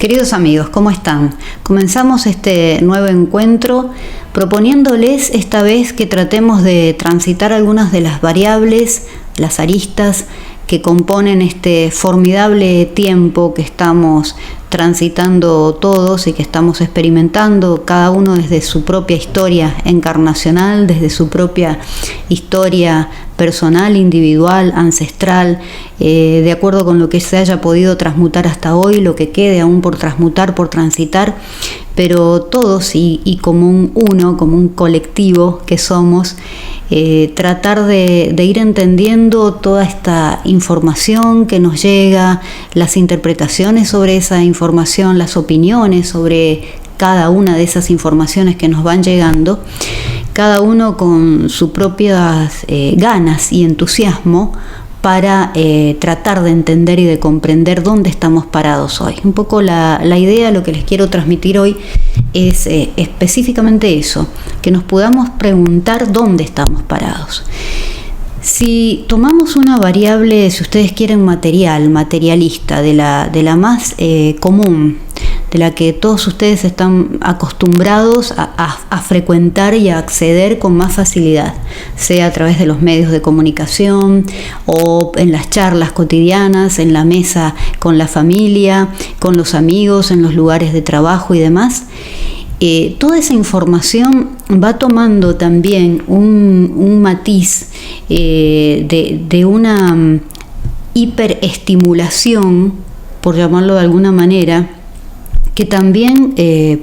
Queridos amigos, ¿cómo están? Comenzamos este nuevo encuentro proponiéndoles esta vez que tratemos de transitar algunas de las variables, las aristas que componen este formidable tiempo que estamos transitando todos y que estamos experimentando, cada uno desde su propia historia encarnacional, desde su propia historia personal, individual, ancestral, de acuerdo con lo que se haya podido transmutar hasta hoy, lo que quede aún por transmutar, por transitar, pero todos y como un uno, como un colectivo que somos, tratar de ir entendiendo toda esta información que nos llega, las interpretaciones sobre esa información, las opiniones sobre cada una de esas informaciones que nos van llegando, cada uno con sus propias ganas y entusiasmo para tratar de entender y de comprender dónde estamos parados hoy. Un poco la idea, lo que les quiero transmitir hoy es específicamente eso, que nos podamos preguntar dónde estamos parados. Si tomamos una variable, si ustedes quieren materialista, de la más común, de la que todos ustedes están acostumbrados a frecuentar y a acceder con más facilidad, sea a través de los medios de comunicación o en las charlas cotidianas, en la mesa con la familia, con los amigos, en los lugares de trabajo y demás. Toda esa información va tomando también un matiz de una hiperestimulación, por llamarlo de alguna manera, que también,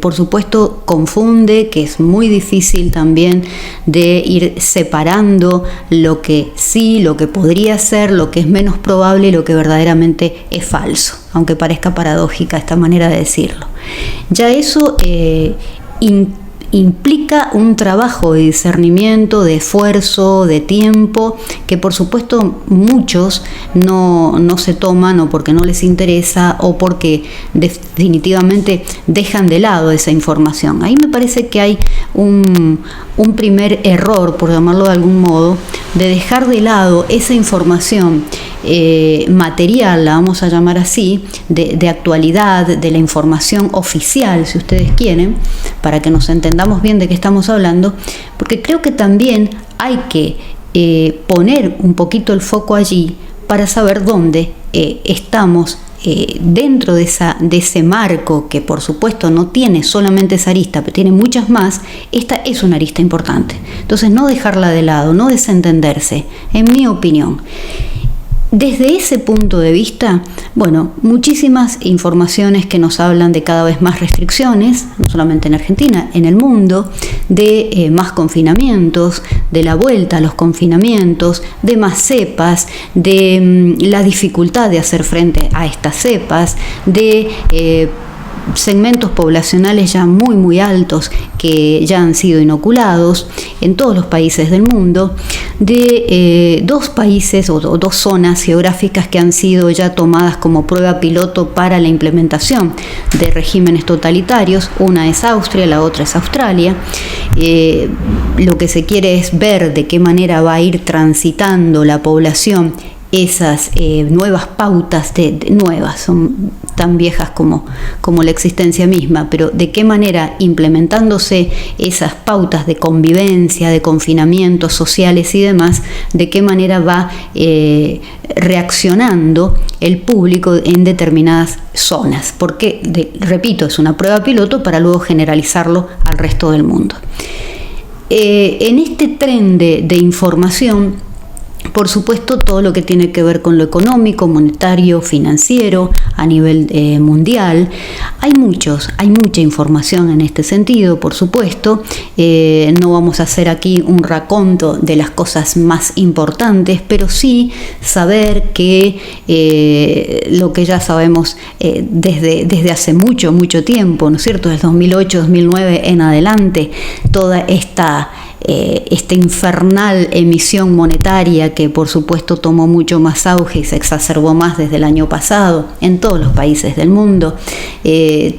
por supuesto, confunde, que es muy difícil también de ir separando lo que sí, lo que podría ser, lo que es menos probable y lo que verdaderamente es falso, aunque parezca paradójica esta manera de decirlo. Ya eso implica un trabajo de discernimiento, de esfuerzo, de tiempo, que por supuesto muchos no se toman, o porque no les interesa o porque definitivamente dejan de lado esa información. Ahí me parece que hay un primer error, por llamarlo de algún modo, de dejar de lado esa información material, la vamos a llamar así, de actualidad, de la información oficial, si ustedes quieren, para que nos entendamos bien de qué estamos hablando, porque creo que también hay que poner un poquito el foco allí para saber dónde estamos dentro de ese marco, que por supuesto no tiene solamente esa arista, pero tiene muchas más. Esta es una arista importante. Entonces, no dejarla de lado, no desentenderse, en mi opinión. Desde ese punto de vista, bueno, muchísimas informaciones que nos hablan de cada vez más restricciones, no solamente en Argentina, en el mundo, de más confinamientos, de la vuelta a los confinamientos, de más cepas, de la dificultad de hacer frente a estas cepas, de segmentos poblacionales ya muy altos que ya han sido inoculados en todos los países del mundo, de dos países o dos zonas geográficas que han sido ya tomadas como prueba piloto para la implementación de regímenes totalitarios. Una es Austria, la otra es Australia. Lo que se quiere es ver de qué manera va a ir transitando la población esas nuevas pautas, nuevas, son tan viejas como la existencia misma, pero de qué manera, implementándose esas pautas de convivencia, de confinamientos sociales y demás, de qué manera va reaccionando el público en determinadas zonas, porque, repito, es una prueba piloto para luego generalizarlo al resto del mundo. En este tren de información, por supuesto, todo lo que tiene que ver con lo económico, monetario, financiero, a nivel mundial. Hay mucha información en este sentido, por supuesto. No vamos a hacer aquí un raconto de las cosas más importantes, pero sí saber que lo que ya sabemos desde hace mucho tiempo, ¿no es cierto? Desde 2008, 2009 en adelante, toda esta infernal emisión monetaria que por supuesto tomó mucho más auge y se exacerbó más desde el año pasado en todos los países del mundo,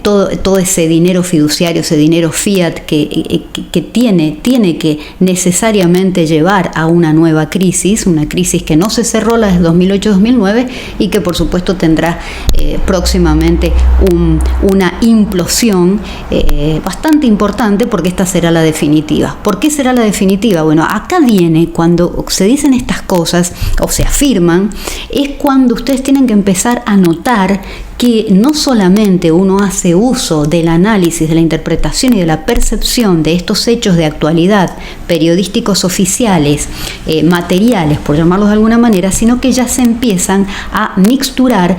todo ese dinero fiduciario, ese dinero fiat que tiene que necesariamente llevar a una nueva crisis, una crisis que no se cerró la de 2008-2009 y que por supuesto tendrá próximamente una implosión bastante importante, porque esta será la definitiva. ¿Por qué será la definitiva? Bueno, acá viene cuando se dicen estas cosas o se afirman, es cuando ustedes tienen que empezar a notar que no solamente uno hace uso del análisis, de la interpretación y de la percepción de estos hechos de actualidad periodísticos oficiales, materiales, por llamarlos de alguna manera, sino que ya se empiezan a mixturar,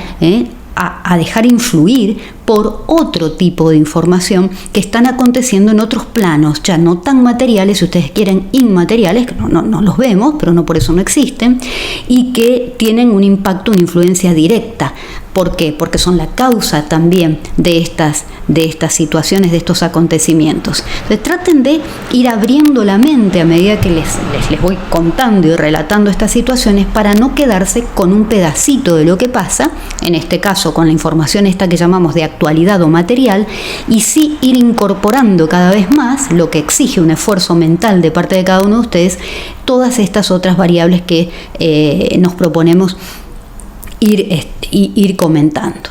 a dejar influir por otro tipo de información que están aconteciendo en otros planos, ya no tan materiales, si ustedes quieren inmateriales, que no los vemos, pero no por eso no existen, y que tienen un impacto, una influencia directa. ¿Por qué? Porque son la causa también de estas situaciones, de estos acontecimientos. Entonces traten de ir abriendo la mente a medida que les voy contando y relatando estas situaciones, para no quedarse con un pedacito de lo que pasa, en este caso con la información esta que llamamos de actualidad o material, y sí ir incorporando cada vez más, lo que exige un esfuerzo mental de parte de cada uno de ustedes, todas estas otras variables que nos proponemos ir comentando.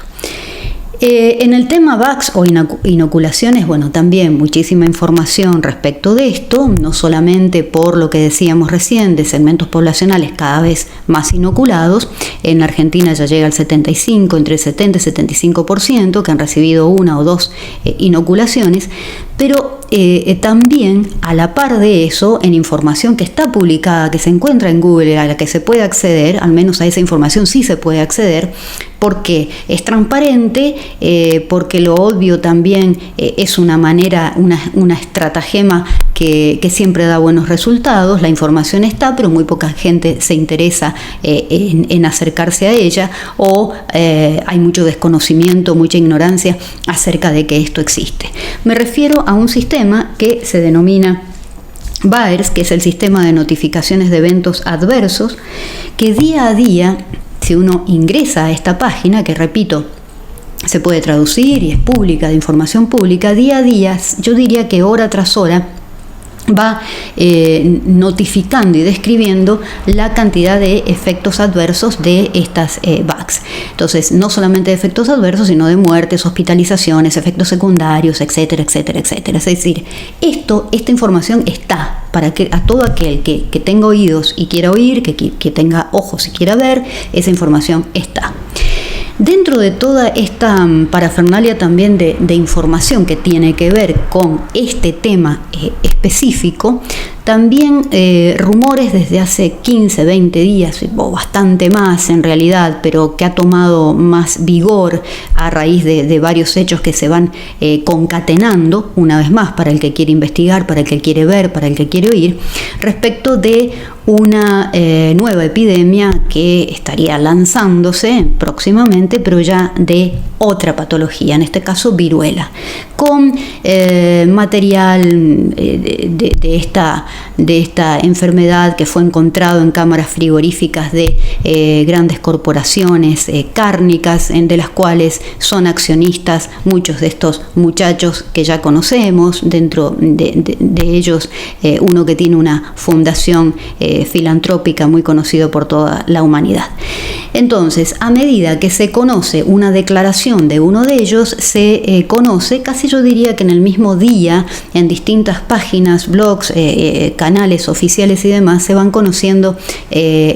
En el tema VAX o inoculaciones, bueno, también muchísima información respecto de esto, no solamente por lo que decíamos recién de segmentos poblacionales cada vez más inoculados. En Argentina ya llega al 75, entre el 70 y 75% que han recibido una o dos inoculaciones, pero también a la par de eso, en información que está publicada, que se encuentra en Google, a la que se puede acceder, al menos a esa información sí se puede acceder, porque es transparente, porque lo obvio también es una manera, una estratagema que siempre da buenos resultados. La información está, pero muy poca gente se interesa en acercarse a ella, o hay mucho desconocimiento, mucha ignorancia acerca de que esto existe. Me refiero a un sistema que se denomina VAERS, que es el sistema de notificaciones de eventos adversos, que día a día, si uno ingresa a esta página, que repito, se puede traducir y es pública, de información pública, día a día, yo diría que hora tras hora, va notificando y describiendo la cantidad de efectos adversos de estas VAX. Entonces, no solamente de efectos adversos, sino de muertes, hospitalizaciones, efectos secundarios, etcétera, etcétera, etcétera. Es decir, esta información está para que a todo aquel que tenga oídos y quiera oír, que tenga ojos y quiera ver, esa información está. Dentro de toda esta parafernalia también de información que tiene que ver con este tema específico, también rumores desde hace 15, 20 días, o bastante más en realidad, pero que ha tomado más vigor a raíz de varios hechos que se van concatenando, una vez más, para el que quiere investigar, para el que quiere ver, para el que quiere oír, respecto de una nueva epidemia que estaría lanzándose próximamente, pero ya de otra patología, en este caso viruela, con material de esta enfermedad que fue encontrado en cámaras frigoríficas de grandes corporaciones cárnicas, de las cuales son accionistas muchos de estos muchachos que ya conocemos, dentro de ellos uno que tiene una fundación filantrópica muy conocido por toda la humanidad. Entonces, a medida que se conoce una declaración de uno de ellos, se conoce, casi yo diría que en el mismo día, en distintas páginas, blogs, canales oficiales y demás, se van conociendo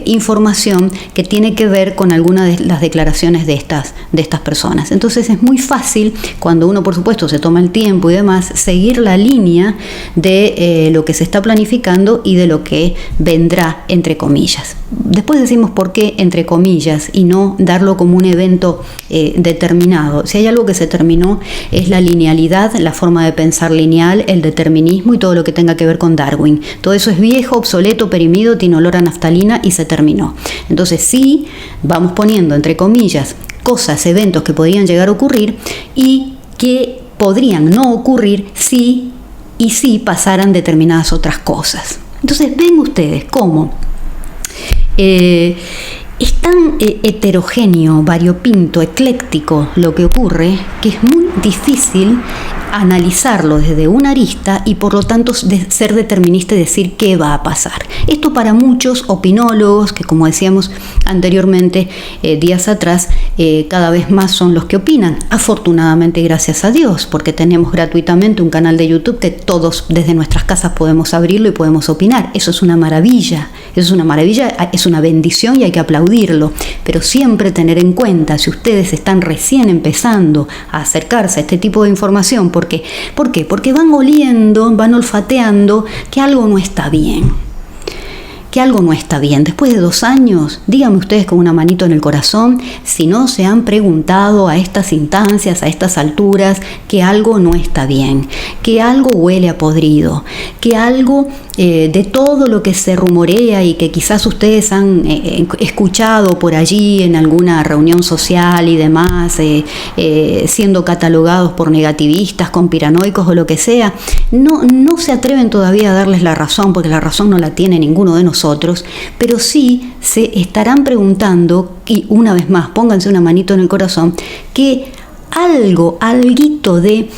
información que tiene que ver con alguna de las declaraciones de estas personas. Entonces es muy fácil, cuando uno por supuesto se toma el tiempo y demás, seguir la línea de lo que se está planificando y de lo que vendrá, entre comillas. Después decimos por qué entre comillas y no darlo como un evento determinado. Si hay algo que se terminó, es la linealidad, la forma de pensar lineal, el determinismo y todo lo que tenga que ver con Darwin. Todo eso es viejo, obsoleto, perimido, tiene olor a naftalina y se terminó. Entonces sí, vamos poniendo entre comillas cosas, eventos que podrían llegar a ocurrir y que podrían no ocurrir si pasaran determinadas otras cosas. Entonces ven ustedes cómo Es tan heterogéneo, variopinto, ecléctico lo que ocurre, que es muy difícil analizarlo desde una arista y por lo tanto ser determinista y decir qué va a pasar. Esto para muchos opinólogos, que como decíamos anteriormente, días atrás, cada vez más son los que opinan. Afortunadamente, gracias a Dios, porque tenemos gratuitamente un canal de YouTube que todos desde nuestras casas podemos abrirlo y podemos opinar. Eso es una maravilla, es una bendición y hay que aplaudirlo. Pero siempre tener en cuenta, si ustedes están recién empezando a acercarse a este tipo de información, ¿por qué? Porque van oliendo, van olfateando que algo no está bien. Después de 2 años, díganme ustedes con una manito en el corazón si no se han preguntado a estas instancias, a estas alturas, que algo no está bien, que algo huele a podrido, que algo de todo lo que se rumorea y que quizás ustedes han escuchado por allí en alguna reunión social y demás, siendo catalogados por negativistas, conspiranoicos o lo que sea, no se atreven todavía a darles la razón, porque la razón no la tiene ninguno de nosotros, pero sí se estarán preguntando, y una vez más, pónganse una manito en el corazón, que alguito de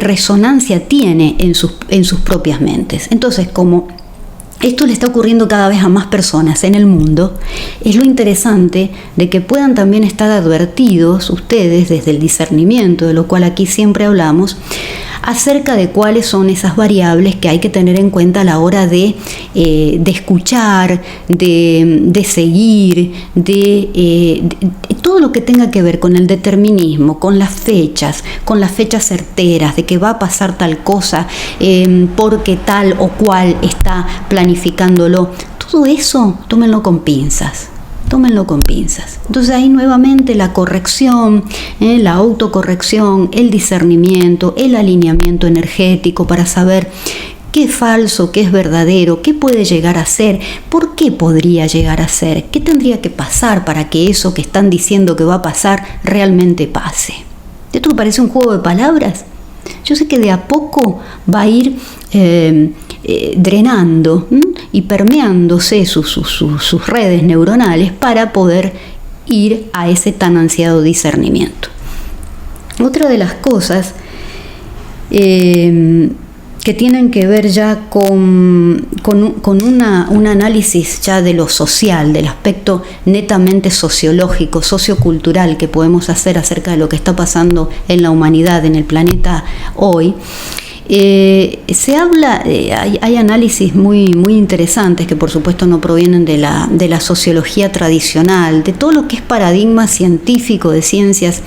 resonancia tiene en sus propias mentes. Entonces, como esto le está ocurriendo cada vez a más personas en el mundo, es lo interesante de que puedan también estar advertidos ustedes desde el discernimiento, de lo cual aquí siempre hablamos, acerca de cuáles son esas variables que hay que tener en cuenta a la hora de escuchar, de seguir, de todo lo que tenga que ver con el determinismo, con las fechas certeras de que va a pasar tal cosa, porque tal o cual está planificándolo. Todo eso, tómenlo con pinzas. Entonces ahí nuevamente la corrección, la autocorrección, el discernimiento, el alineamiento energético para saber qué es falso, qué es verdadero, qué puede llegar a ser, por qué podría llegar a ser, qué tendría que pasar para que eso que están diciendo que va a pasar realmente pase. ¿Esto parece un juego de palabras? Yo sé que de a poco va a ir drenando y permeándose sus redes neuronales para poder ir a ese tan ansiado discernimiento. Otra de las cosas que tienen que ver ya con un análisis ya de lo social, del aspecto netamente sociológico, sociocultural que podemos hacer acerca de lo que está pasando en la humanidad, en el planeta hoy. Se habla, hay análisis muy interesantes que por supuesto no provienen de la sociología tradicional, de todo lo que es paradigma científico de ciencias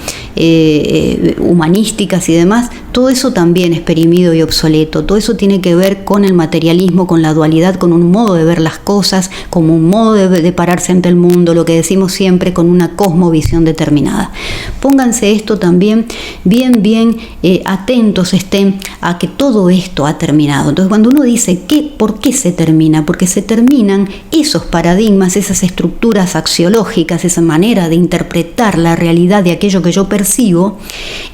humanísticas y demás. Todo eso también es perimido y obsoleto. Todo eso tiene que ver con el materialismo, con la dualidad, con un modo de ver las cosas, como un modo de pararse ante el mundo, lo que decimos siempre, con una cosmovisión determinada. Pónganse esto también bien atentos estén a que todo esto ha terminado. Entonces, cuando uno dice ¿por qué se termina? Porque se terminan esos paradigmas, esas estructuras axiológicas, esa manera de interpretar la realidad de aquello que yo percibo.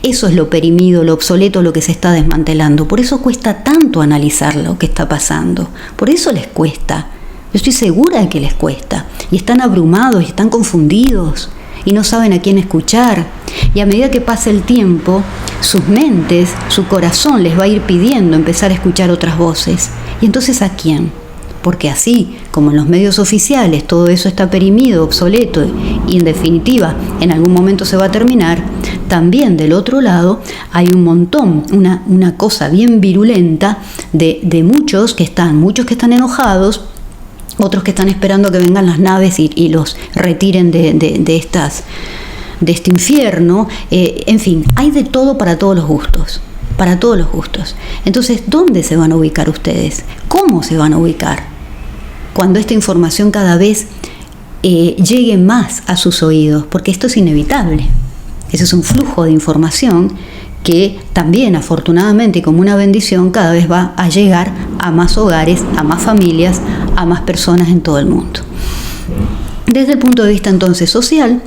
Eso es lo perimido, lo obsoleto, lo que se está desmantelando. Por eso cuesta tanto analizar lo que está pasando. Por eso les cuesta. Yo estoy segura de que les cuesta. Y están abrumados y están confundidos y no saben a quién escuchar. Y a medida que pasa el tiempo, sus mentes, su corazón les va a ir pidiendo empezar a escuchar otras voces. ¿Y entonces a quién? Porque así como en los medios oficiales todo eso está perimido, obsoleto y en definitiva en algún momento se va a terminar, también del otro lado hay un montón, una cosa bien virulenta de muchos que están enojados, otros que están esperando que vengan las naves y los retiren de este infierno. En fin, hay de todo para todos los gustos. Entonces, ¿dónde se van a ubicar ustedes? ¿Cómo se van a ubicar? Cuando esta información cada vez llegue más a sus oídos, porque esto es inevitable. Ese es un flujo de información que también, afortunadamente y como una bendición, cada vez va a llegar a más hogares, a más familias, a más personas en todo el mundo. Desde el punto de vista entonces social,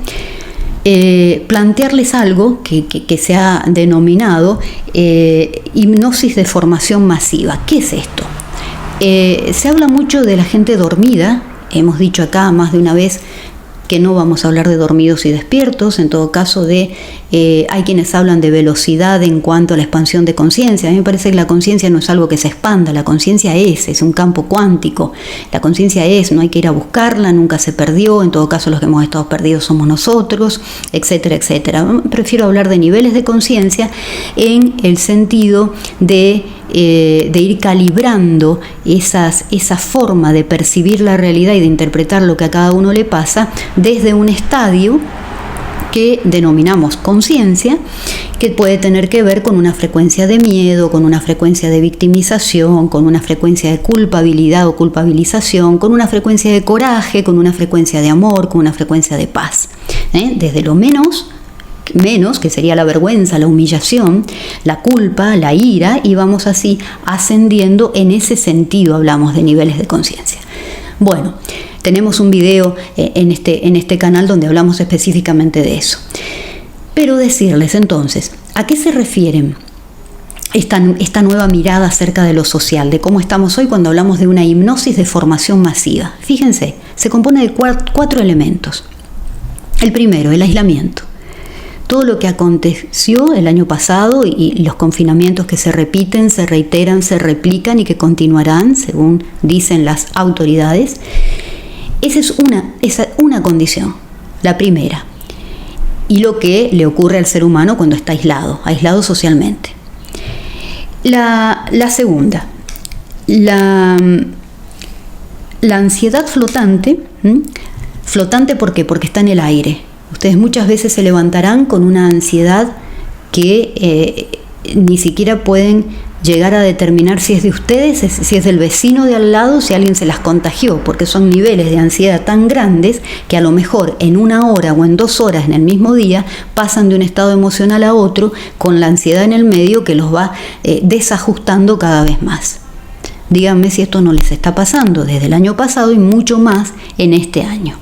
plantearles algo que se ha denominado hipnosis de formación masiva. ¿Qué es esto? Se habla mucho de la gente dormida hemos dicho acá más de una vez que no vamos a hablar de dormidos y despiertos, en todo caso hay quienes hablan de velocidad en cuanto a la expansión de conciencia. A mí me parece que la conciencia no es algo que se expanda, la conciencia es un campo cuántico, la conciencia no hay que ir a buscarla, nunca se perdió, en todo caso los que hemos estado perdidos somos nosotros, etcétera, etcétera. Prefiero hablar de niveles de conciencia en el sentido de ir calibrando esa forma de percibir la realidad y de interpretar lo que a cada uno le pasa desde un estadio que denominamos conciencia, que puede tener que ver con una frecuencia de miedo, con una frecuencia de victimización, con una frecuencia de culpabilidad o culpabilización, con una frecuencia de coraje, con una frecuencia de amor, con una frecuencia de paz. Desde lo menos, que sería la vergüenza, la humillación, la culpa, la ira, y vamos así ascendiendo. En ese sentido hablamos de niveles de conciencia. Bueno, tenemos un video en este canal donde hablamos específicamente de eso. Pero decirles entonces, ¿a qué se refieren esta nueva mirada acerca de lo social, de cómo estamos hoy cuando hablamos de una hipnosis de formación masiva? Fíjense, se compone de 4 elementos. El primero, el aislamiento. Todo lo que aconteció el año pasado y los confinamientos que se repiten, se reiteran, se replican y que continuarán, según dicen las autoridades. Esa es una condición, la primera. Y lo que le ocurre al ser humano cuando está aislado socialmente. La segunda, la ansiedad flotante. ¿Flotante por qué? Porque está en el aire. Ustedes muchas veces se levantarán con una ansiedad que ni siquiera pueden llegar a determinar si es de ustedes, si es del vecino de al lado, si alguien se las contagió, porque son niveles de ansiedad tan grandes que a lo mejor en 1 hora o en 2 horas en el mismo día pasan de un estado emocional a otro con la ansiedad en el medio que los va desajustando cada vez más. Díganme si esto no les está pasando desde el año pasado y mucho más en este año.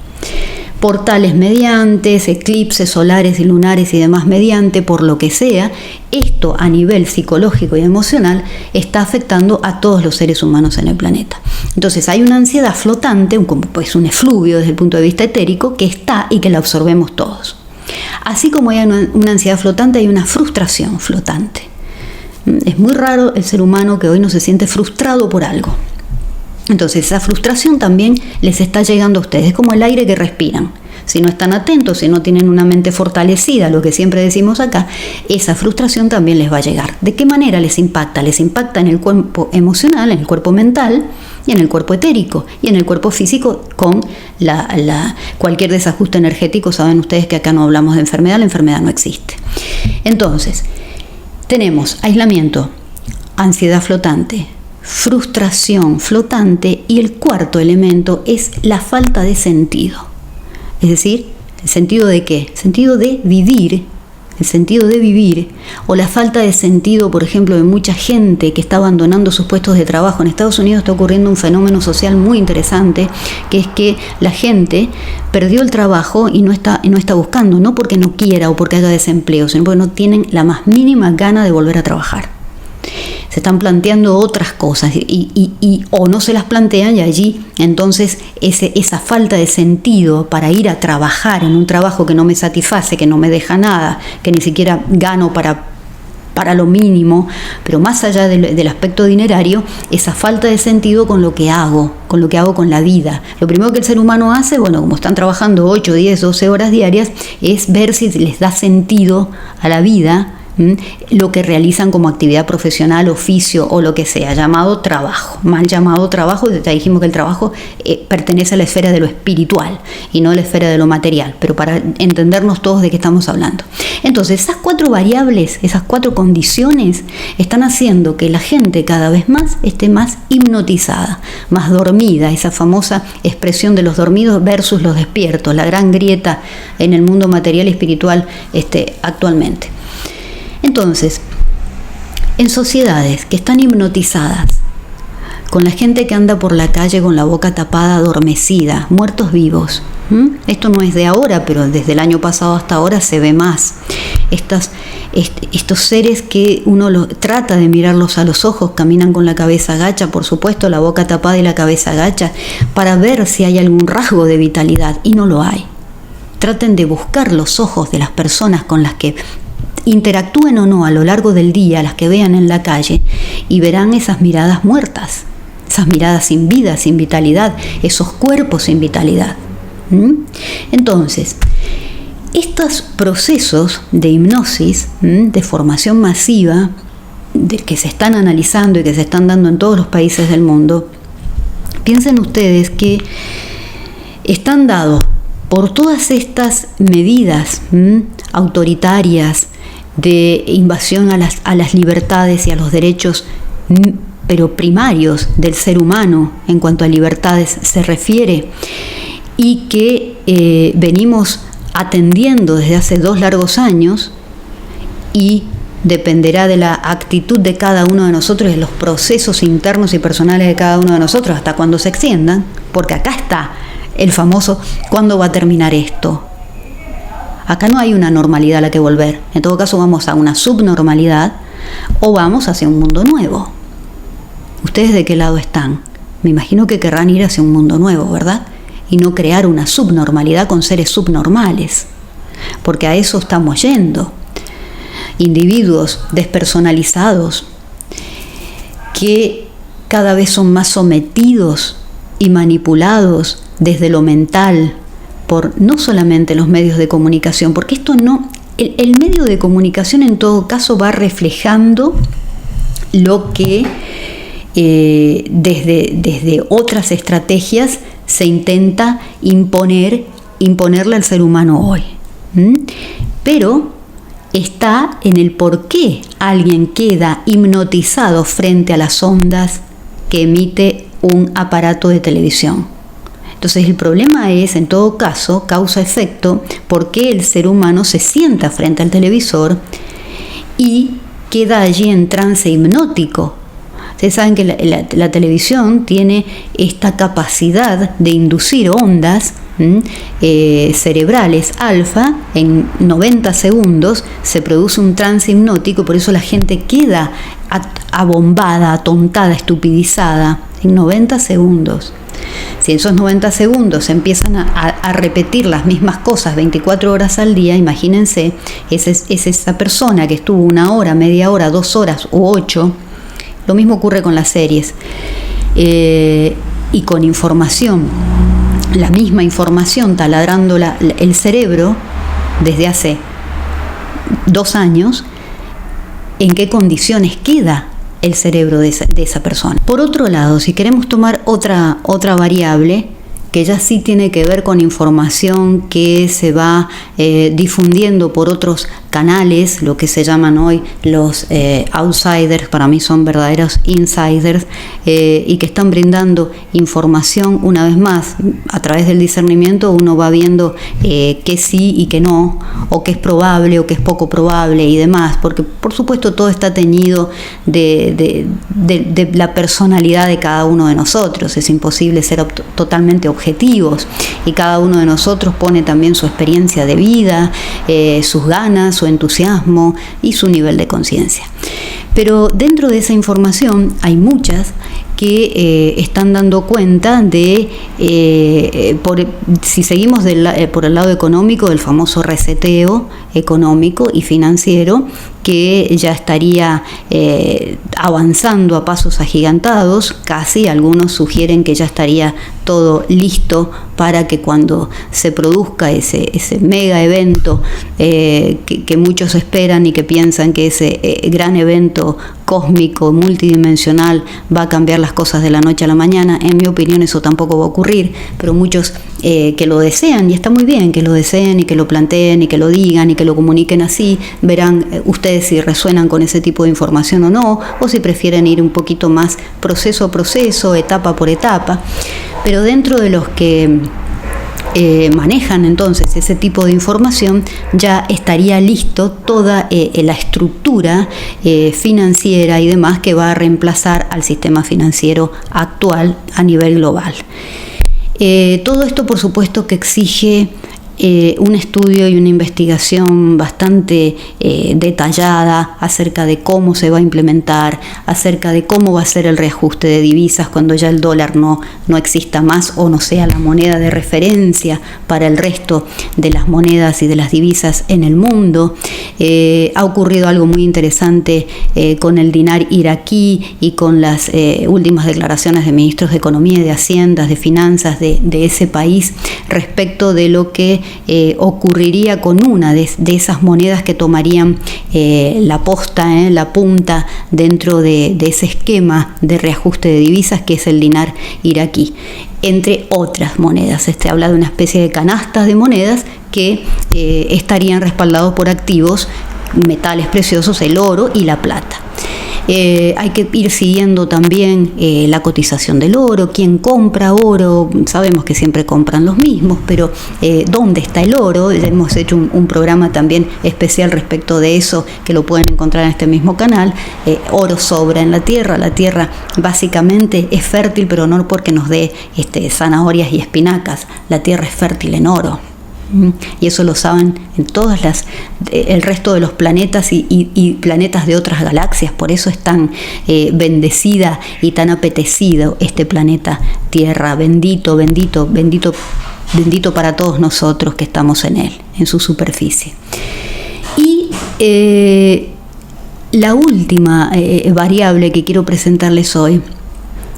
Portales mediantes, eclipses solares y lunares y demás mediante, por lo que sea, esto a nivel psicológico y emocional está afectando a todos los seres humanos en el planeta. Entonces hay una ansiedad flotante, pues un efluvio desde el punto de vista etérico, que está y que la absorbemos todos. Así como hay una ansiedad flotante, hay una frustración flotante. Es muy raro el ser humano que hoy no se siente frustrado por algo. Entonces esa frustración también les está llegando a ustedes, es como el aire que respiran. Si no están atentos, si no tienen una mente fortalecida, lo que siempre decimos acá, esa frustración también les va a llegar. ¿De qué manera les impacta? Les impacta en el cuerpo emocional, en el cuerpo mental y en el cuerpo etérico y en el cuerpo físico con cualquier desajuste energético. Saben ustedes que acá no hablamos de enfermedad, la enfermedad no existe. Entonces, tenemos aislamiento, ansiedad flotante, frustración flotante, y el cuarto elemento es la falta de sentido. Es decir, ¿el sentido de qué? El sentido de vivir, o la falta de sentido, por ejemplo, de mucha gente que está abandonando sus puestos de trabajo. En Estados Unidos está ocurriendo un fenómeno social muy interesante, que es que la gente perdió el trabajo y no está buscando, no porque no quiera o porque haya desempleo, sino porque no tienen la más mínima gana de volver a trabajar. Se están planteando otras cosas o no se las plantean, y allí entonces esa falta de sentido para ir a trabajar en un trabajo que no me satisface, que no me deja nada, que ni siquiera gano para lo mínimo, pero más allá del aspecto dinerario, esa falta de sentido con lo que hago con la vida. Lo primero que el ser humano hace, como están trabajando 8, 10, 12 horas diarias, es ver si les da sentido a la vida lo que realizan como actividad profesional, oficio o lo que sea, llamado trabajo, mal llamado trabajo. Ya dijimos que el trabajo pertenece a la esfera de lo espiritual y no a la esfera de lo material, pero para entendernos todos de qué estamos hablando. Entonces, esas 4 variables, esas 4 condiciones están haciendo que la gente cada vez más esté más hipnotizada, más dormida, esa famosa expresión de los dormidos versus los despiertos, la gran grieta en el mundo material y espiritual actualmente. Entonces, en sociedades que están hipnotizadas, con la gente que anda por la calle con la boca tapada, adormecida, muertos vivos, esto no es de ahora, pero desde el año pasado hasta ahora se ve más. estos seres que uno trata de mirarlos a los ojos, caminan con la cabeza agacha, por supuesto, la boca tapada y la cabeza agacha, para ver si hay algún rasgo de vitalidad, y no lo hay. Traten de buscar los ojos de las personas con las que interactúen o no a lo largo del día, las que vean en la calle, y verán esas miradas muertas, esas miradas sin vida, sin vitalidad, esos cuerpos sin vitalidad. Entonces, estos procesos de hipnosis, de formación masiva, que se están analizando y que se están dando en todos los países del mundo, piensen ustedes que están dados por todas estas medidas autoritarias de invasión a las libertades y a los derechos, pero primarios del ser humano en cuanto a libertades se refiere, y que venimos atendiendo desde hace 2 largos años, y dependerá de la actitud de cada uno de nosotros, de los procesos internos y personales de cada uno de nosotros, hasta cuando se extiendan, porque acá está el famoso ¿cuándo va a terminar esto? Acá no hay una normalidad a la que volver. En todo caso vamos a una subnormalidad o vamos hacia un mundo nuevo. ¿Ustedes de qué lado están? Me imagino que querrán ir hacia un mundo nuevo, ¿verdad? Y no crear una subnormalidad con seres subnormales, porque a eso estamos yendo. Individuos despersonalizados que cada vez son más sometidos y manipulados desde lo mental por no solamente los medios de comunicación, porque esto no, el medio de comunicación en todo caso va reflejando lo que desde otras estrategias se intenta imponerle al ser humano hoy. Pero está en el por qué alguien queda hipnotizado frente a las ondas que emite un aparato de televisión. Entonces el problema es, en todo caso, causa-efecto, por qué el ser humano se sienta frente al televisor y queda allí en trance hipnótico. Ustedes saben que la televisión tiene esta capacidad de inducir ondas cerebrales alfa. En 90 segundos se produce un trance hipnótico, por eso la gente queda abombada, atontada, estupidizada en 90 segundos. Si en esos 90 segundos se empiezan a repetir las mismas cosas 24 horas al día, imagínense, es esa persona que estuvo 1 hora, media hora, 2 horas u 8. Lo mismo ocurre con las series y con información. La misma información taladrando el cerebro desde hace 2 años. ¿En qué condiciones queda el cerebro de esa persona? Por otro lado, si queremos tomar otra variable que ya sí tiene que ver con información que se va difundiendo por otros canales, lo que se llaman hoy los outsiders, para mí son verdaderos insiders, y que están brindando información. Una vez más, a través del discernimiento uno va viendo que sí y que no, o que es probable o que es poco probable y demás, porque por supuesto todo está teñido de la personalidad de cada uno de nosotros. Es imposible ser totalmente objetivos, y cada uno de nosotros pone también su experiencia de vida, sus ganas, su entusiasmo y su nivel de conciencia. Pero dentro de esa información hay muchas que están dando cuenta de, si seguimos por el lado económico, del famoso reseteo económico y financiero, que ya estaría avanzando a pasos agigantados. Casi algunos sugieren que ya estaría todo listo para que cuando se produzca ese mega evento que muchos esperan y que piensan que ese gran evento cósmico, multidimensional, va a cambiar las cosas de la noche a la mañana. En mi opinión eso tampoco va a ocurrir, pero muchos que lo desean, y está muy bien que lo deseen y que lo planteen y que lo digan y que lo comuniquen así, verán ustedes si resuenan con ese tipo de información o no, o si prefieren ir un poquito más proceso a proceso, etapa por etapa. Pero dentro de los que manejan entonces ese tipo de información, ya estaría listo toda la estructura financiera y demás que va a reemplazar al sistema financiero actual a nivel global. Todo esto por supuesto que exige un estudio y una investigación bastante detallada acerca de cómo se va a implementar, acerca de cómo va a ser el reajuste de divisas cuando ya el dólar no exista más o no sea la moneda de referencia para el resto de las monedas y de las divisas en el mundo. Ha ocurrido algo muy interesante con el dinar iraquí y con las últimas declaraciones de ministros de Economía y de Haciendas, de Finanzas de ese país respecto de lo que ocurriría con una de esas monedas que tomarían la posta, la punta dentro de ese esquema de reajuste de divisas que es el dinar iraquí, entre otras monedas. Habla de una especie de canastas de monedas que estarían respaldados por activos, metales preciosos, el oro y la plata. Hay que ir siguiendo también la cotización del oro, quién compra oro. Sabemos que siempre compran los mismos, pero ¿dónde está el oro? Hemos hecho un programa también especial respecto de eso, que lo pueden encontrar en este mismo canal. Oro sobra en la tierra básicamente es fértil, pero no porque nos dé zanahorias y espinacas. La tierra es fértil en oro. Y eso lo saben en el resto de los planetas y planetas de otras galaxias. Por eso es tan bendecida y tan apetecido este planeta Tierra. Bendito, bendito, bendito, bendito para todos nosotros que estamos en él, en su superficie. Y la última variable que quiero presentarles hoy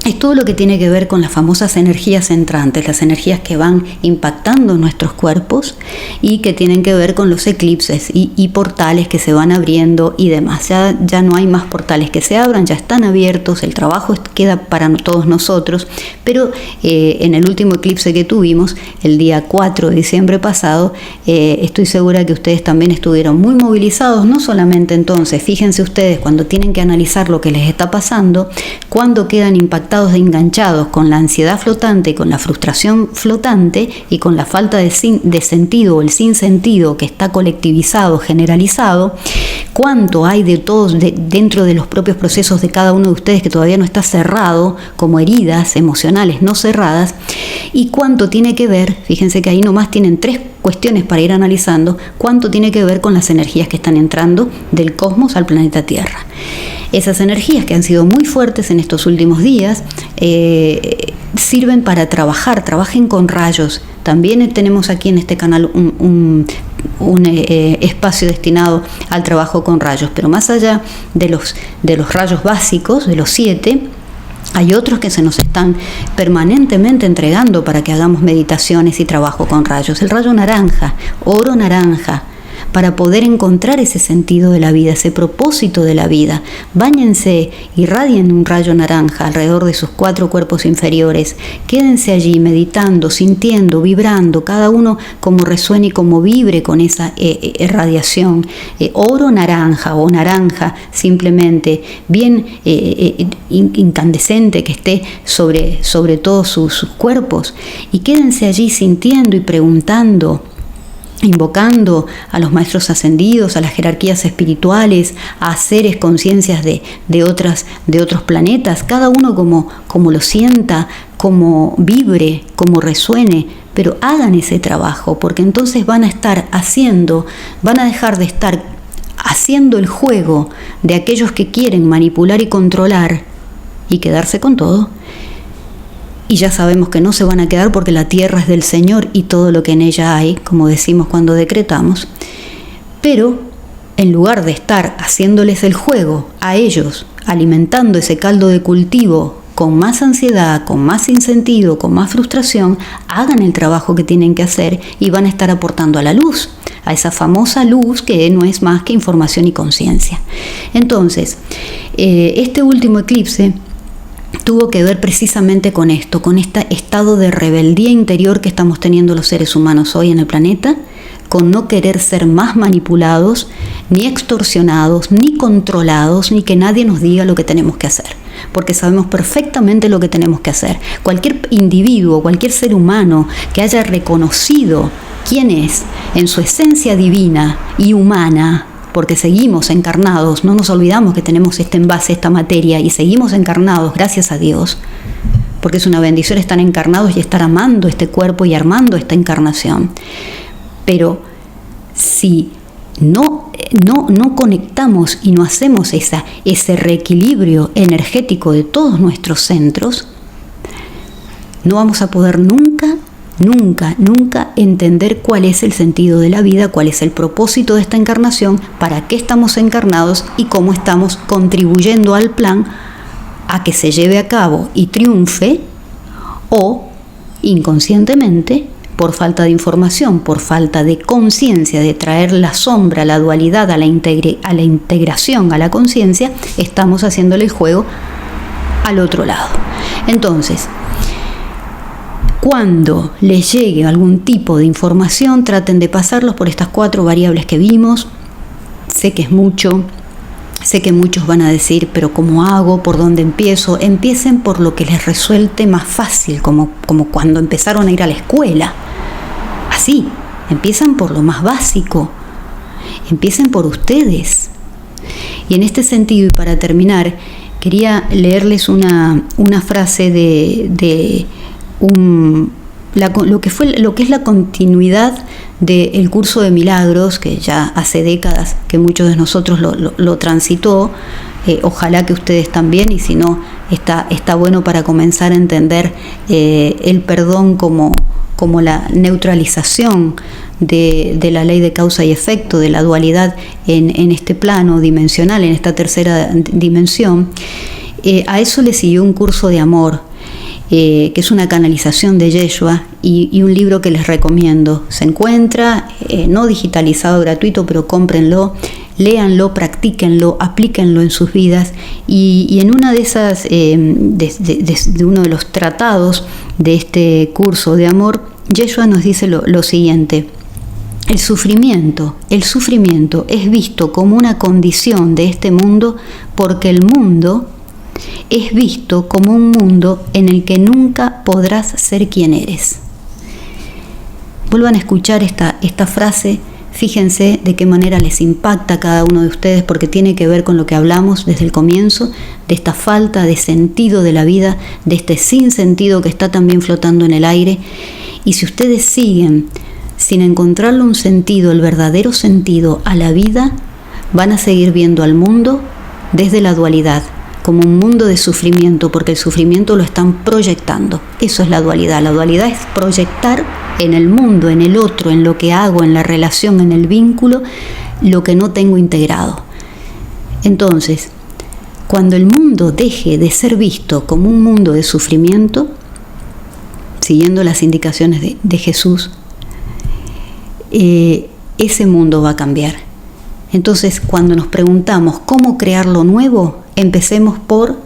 es todo lo que tiene que ver con las famosas energías entrantes, las energías que van impactando nuestros cuerpos y que tienen que ver con los eclipses y portales que se van abriendo y demás. Ya no hay más portales que se abran, ya están abiertos, el trabajo queda para todos nosotros, pero en el último eclipse que tuvimos, el día 4 de diciembre pasado, estoy segura que ustedes también estuvieron muy movilizados, no solamente entonces, fíjense ustedes cuando tienen que analizar lo que les está pasando, cuando quedan impactados e enganchados con la ansiedad flotante, con la frustración flotante y con la falta de sentido o el sinsentido que está colectivizado, generalizado, cuánto hay de todos dentro de los propios procesos de cada uno de ustedes que todavía no está cerrado, como heridas emocionales no cerradas, y cuánto tiene que ver, fíjense que ahí nomás tienen 3 cuestiones para ir analizando, cuánto tiene que ver con las energías que están entrando del cosmos al planeta Tierra. Esas energías que han sido muy fuertes en estos últimos días sirven para trabajen con rayos. También tenemos aquí en este canal un espacio destinado al trabajo con rayos, pero más allá de los rayos básicos, de los 7, hay otros que se nos están permanentemente entregando para que hagamos meditaciones y trabajo con rayos. El rayo naranja, oro naranja, para poder encontrar ese sentido de la vida, ese propósito de la vida. Báñense, irradien un rayo naranja alrededor de sus 4 cuerpos inferiores. Quédense allí meditando, sintiendo, vibrando, cada uno como resuene y como vibre con esa radiación. Oro naranja o naranja, simplemente, bien incandescente, que esté sobre todos sus cuerpos. Y quédense allí sintiendo y preguntando, invocando a los maestros ascendidos, a las jerarquías espirituales, a seres, conciencias de otros planetas, cada uno como lo sienta, como vibre, como resuene, pero hagan ese trabajo, porque entonces van a dejar de estar haciendo el juego de aquellos que quieren manipular y controlar y quedarse con todo. Y ya sabemos que no se van a quedar porque la tierra es del Señor y todo lo que en ella hay, como decimos cuando decretamos. Pero en lugar de estar haciéndoles el juego a ellos, alimentando ese caldo de cultivo con más ansiedad, con más sinsentido, con más frustración, hagan el trabajo que tienen que hacer y van a estar aportando a la luz, a esa famosa luz que no es más que información y conciencia. Entonces, este último eclipse tuvo que ver precisamente con esto, con este estado de rebeldía interior que estamos teniendo los seres humanos hoy en el planeta, con no querer ser más manipulados, ni extorsionados, ni controlados, ni que nadie nos diga lo que tenemos que hacer, porque sabemos perfectamente lo que tenemos que hacer. Cualquier individuo, cualquier ser humano que haya reconocido quién es en su esencia divina y humana, porque seguimos encarnados, no nos olvidamos que tenemos este envase, esta materia, y seguimos encarnados, gracias a Dios, porque es una bendición estar encarnados y estar amando este cuerpo y armando esta encarnación. Pero si no conectamos y no hacemos ese reequilibrio energético de todos nuestros centros, no vamos a poder nunca entender cuál es el sentido de la vida, cuál es el propósito de esta encarnación, para qué estamos encarnados y cómo estamos contribuyendo al plan a que se lleve a cabo y triunfe, o inconscientemente, por falta de información, por falta de conciencia, de traer la sombra, la dualidad a la integración, a la conciencia, estamos haciéndole el juego al otro lado. Entonces, cuando les llegue algún tipo de información, traten de pasarlos por estas 4 variables que vimos. Sé que es mucho, sé que muchos van a decir, pero ¿cómo hago? ¿Por dónde empiezo? Empiecen por lo que les resulte más fácil, como cuando empezaron a ir a la escuela. Así, empiezan por lo más básico, empiecen por ustedes. Y en este sentido, y para terminar, quería leerles una frase de lo que es la continuidad del curso de milagros, que ya hace décadas que muchos de nosotros lo transitó. Ojalá que ustedes también, y si no, está bueno para comenzar a entender el perdón como la neutralización de la ley de causa y efecto, de la dualidad en este plano dimensional, en esta tercera dimensión. A eso le siguió un curso de amor, que es una canalización de Yeshua, y un libro que les recomiendo. Se encuentra no digitalizado, gratuito, pero cómprenlo, léanlo, practíquenlo, aplíquenlo en sus vidas. Y en una de esas, de uno de los tratados de este curso de amor, Yeshua nos dice lo siguiente: el sufrimiento es visto como una condición de este mundo, porque el mundo es visto como un mundo en el que nunca podrás ser quien eres. Vuelvan a escuchar esta frase, fíjense de qué manera les impacta a cada uno de ustedes, porque tiene que ver con lo que hablamos desde el comienzo, de esta falta de sentido de la vida, de este sinsentido que está también flotando en el aire. Y si ustedes siguen sin encontrarle un sentido, el verdadero sentido a la vida, van a seguir viendo al mundo desde la dualidad, como un mundo de sufrimiento, porque el sufrimiento lo están proyectando. Eso es la dualidad. La dualidad es proyectar en el mundo, en el otro, en lo que hago, en la relación, en el vínculo, lo que no tengo integrado. Entonces, cuando el mundo deje de ser visto como un mundo de sufrimiento, siguiendo las indicaciones de Jesús, ese mundo va a cambiar. Entonces, cuando nos preguntamos cómo crear lo nuevo, empecemos por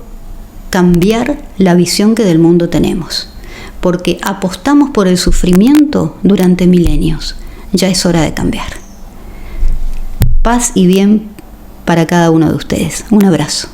cambiar la visión que del mundo tenemos, porque apostamos por el sufrimiento durante milenios. Ya es hora de cambiar. Paz y bien para cada uno de ustedes. Un abrazo.